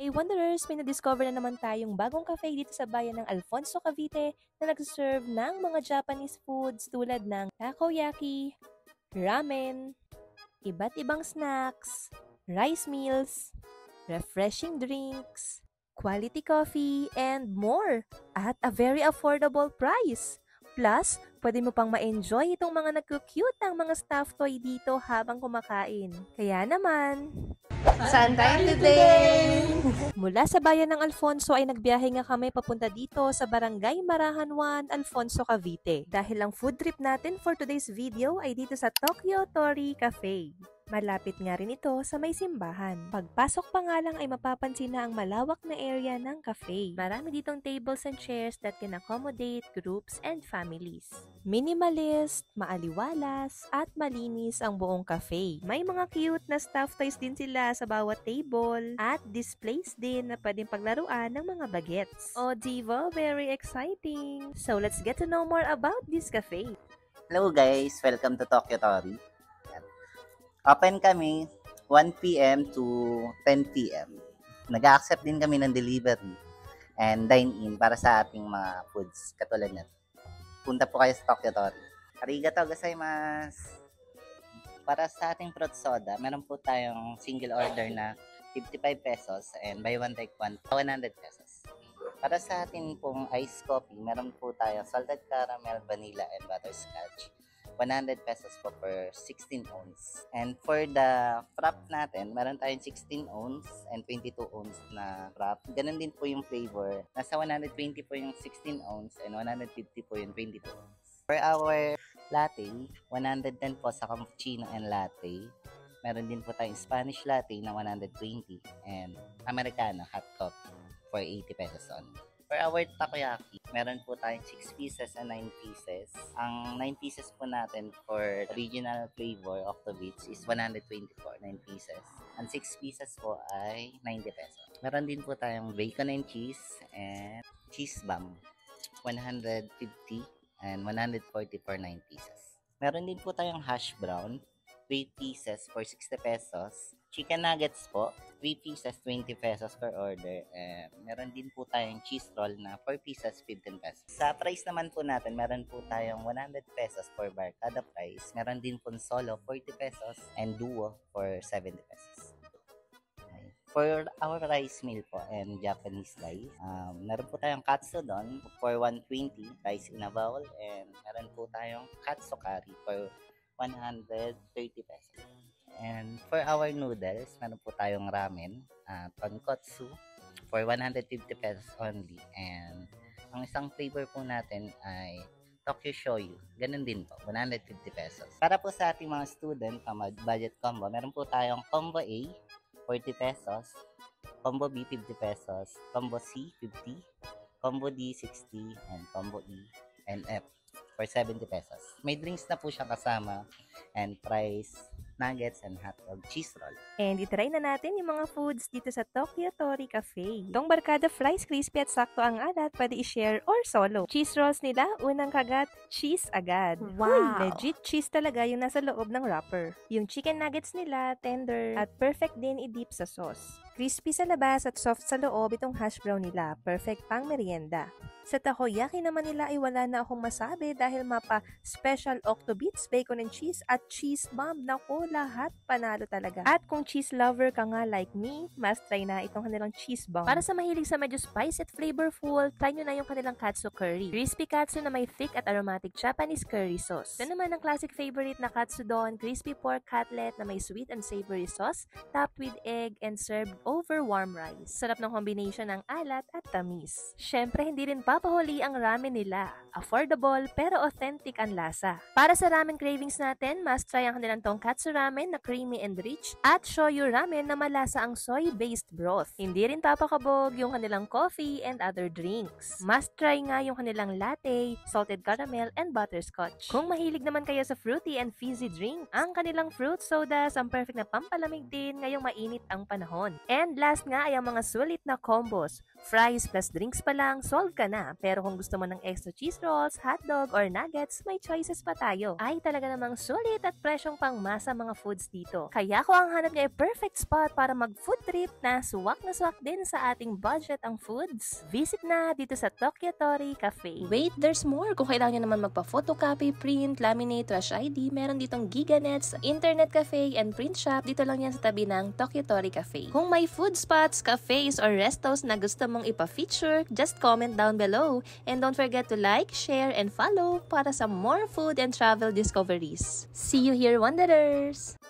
Hey Wanderers, may na-discover na naman tayong bagong cafe dito sa bayan ng Alfonso, Cavite na nagsaserve ng mga Japanese foods tulad ng takoyaki, ramen, iba't ibang snacks, rice meals, refreshing drinks, quality coffee, and more at a very affordable price. Plus, pwede mo pang ma-enjoy itong mga nagko-cute ang mga stuffed toy dito habang kumakain. Kaya naman, Saan tayo today? mula sa bayan ng Alfonso ay nagbiyahe nga kami papunta dito sa Barangay Marahan 1, Alfonso, Cavite. Dahil ang food trip natin for today's video ay dito sa Tokyo Tori Cafe. Malapit nga rin ito sa may simbahan. Pagpasok pa nga lang ay mapapansin na ang malawak na area ng cafe. Marami ditong tables and chairs that can accommodate groups and families. Minimalist, maaliwalas, at malinis ang buong cafe. May mga cute na stuffed toys din sila sa bawat table at displays din na pwedeng paglaruan ng mga bagets. Oh, diva, very exciting! So let's get to know more about this cafe. Hello guys! Welcome to Tokyo Tori. Open kami 1 p.m. to 10 p.m. Nag-accept din kami ng delivery and dine-in para sa ating mga foods katulad nito. Punta po kayo sa Tokyo Tori. Arigatou gozaimasu! Para sa ating fruit soda, meron po tayong single order na 55 pesos and buy one take one 100 pesos. Para sa ating pong iced coffee, meron po tayong salted caramel, vanilla, and butterscotch. 100 pesos po per 16 ounce. And for the frap natin, meron tayong 16 ounce and 22 ounce na frap. Ganun din po yung flavor. Nasa 120 po yung 16 ounce and 150 po yung 22 ounce. For our latte, 110 po sa cappuccino and latte. Meron din po tayong Spanish latte na 120 and Americano hot coffee for 80 pesos only. For our takoyaki, meron po tayong 6 pieces and 9 pieces. Ang 9 pieces po natin for original flavor of the beach is 124, 9 pieces. Ang 6 pieces po ay 90 pesos. Meron din po tayong bacon and cheese and cheese bomb, 150 and 140 for 9 pieces. Meron din po tayong hash brown, 3 pieces for 60 pesos. Chicken nuggets po, 3 pieces, 20 pesos per order. Meron din po tayong cheese roll na 4 pieces, 15 pesos. Sa price naman po natin, meron po tayong 100 pesos for bar kada price. Meron din po solo, 40 pesos and duo for 70 pesos. Okay. For our rice meal po and Japanese rice, meron po tayong katsudon for 120, rice in a bowl. And meron po tayong katsu curry for 130 pesos. And for our noodles, meron po tayong ramen, tonkotsu for 150 pesos only. And ang isang flavor po natin ay Tokyo Shoyu. Ganun din po, 150 pesos. Para po sa ating mga student, budget combo, meron po tayong combo A, 40 pesos, combo B, 50 pesos, combo C, 50, combo D, 60, and combo E and F for 70 pesos. May drinks na po siya kasama and price nuggets and hotdog cheese roll. And itry na natin yung mga foods dito sa Tokyo Tori Cafe. Itong barkada fries, crispy at sakto ang alat, pwede i-share or solo. Cheese rolls nila, unang kagat, cheese agad. Wow! Uy, legit cheese talaga yung nasa loob ng wrapper. Yung chicken nuggets nila, tender at perfect din i-dip sa sauce. Crispy sa labas at soft sa loob itong hash brown nila, perfect pang merienda. Sa takoyaki naman nila ay wala na akong masabi dahil mapa special octobits, bacon and cheese at cheese bomb. Naku, lahat panalo talaga. At kung cheese lover ka nga like me, must try na itong kanilang cheese bomb. Para sa mahilig sa medyo spicy at flavorful, try nyo na yung kanilang katsu curry. Crispy katsu na may thick at aromatic Japanese curry sauce. Ito naman ang classic favorite na katsudon, crispy pork cutlet na may sweet and savory sauce, topped with egg and served over warm rice. Sarap ng combination ng alat at tamis. Syempre, hindi rin papahuli ang ramen nila. Affordable pero authentic ang lasa. Para sa ramen cravings natin, must try ang kanilang tonkatsu ramen na creamy and rich at shoyu ramen na malasa ang soy-based broth. Hindi rin papakabog yung kanilang coffee and other drinks. Must try nga yung kanilang latte, salted caramel, and butterscotch. Kung mahilig naman kayo sa fruity and fizzy drink, ang kanilang fruit sodas ang perfect na pampalamig din ngayong mainit ang panahon. And last nga ay ang mga sulit na combos. Fries plus drinks pa lang, solve ka na. Pero kung gusto mo ng extra cheese rolls, hotdog, or nuggets, may choices pa tayo. Ay talaga namang sulit at presyong pangmasa mga foods dito. Kaya ko ang hanap niya ay perfect spot para mag-food trip na swak din sa ating budget ang foods. Visit na dito sa Tokyo Tori Cafe. Wait, there's more! Kung kailangan nyo naman magpa-photocopy, print, laminate, rush ID, meron ditong GigaNets, internet cafe, and print shop. Dito lang yan sa tabi ng Tokyo Tori Cafe. Kung may food spots, cafes, or restos na gusto mong ipa-feature, just comment down below. And don't forget to like, share, and follow para sa more food and travel discoveries. See you here, Wanderers!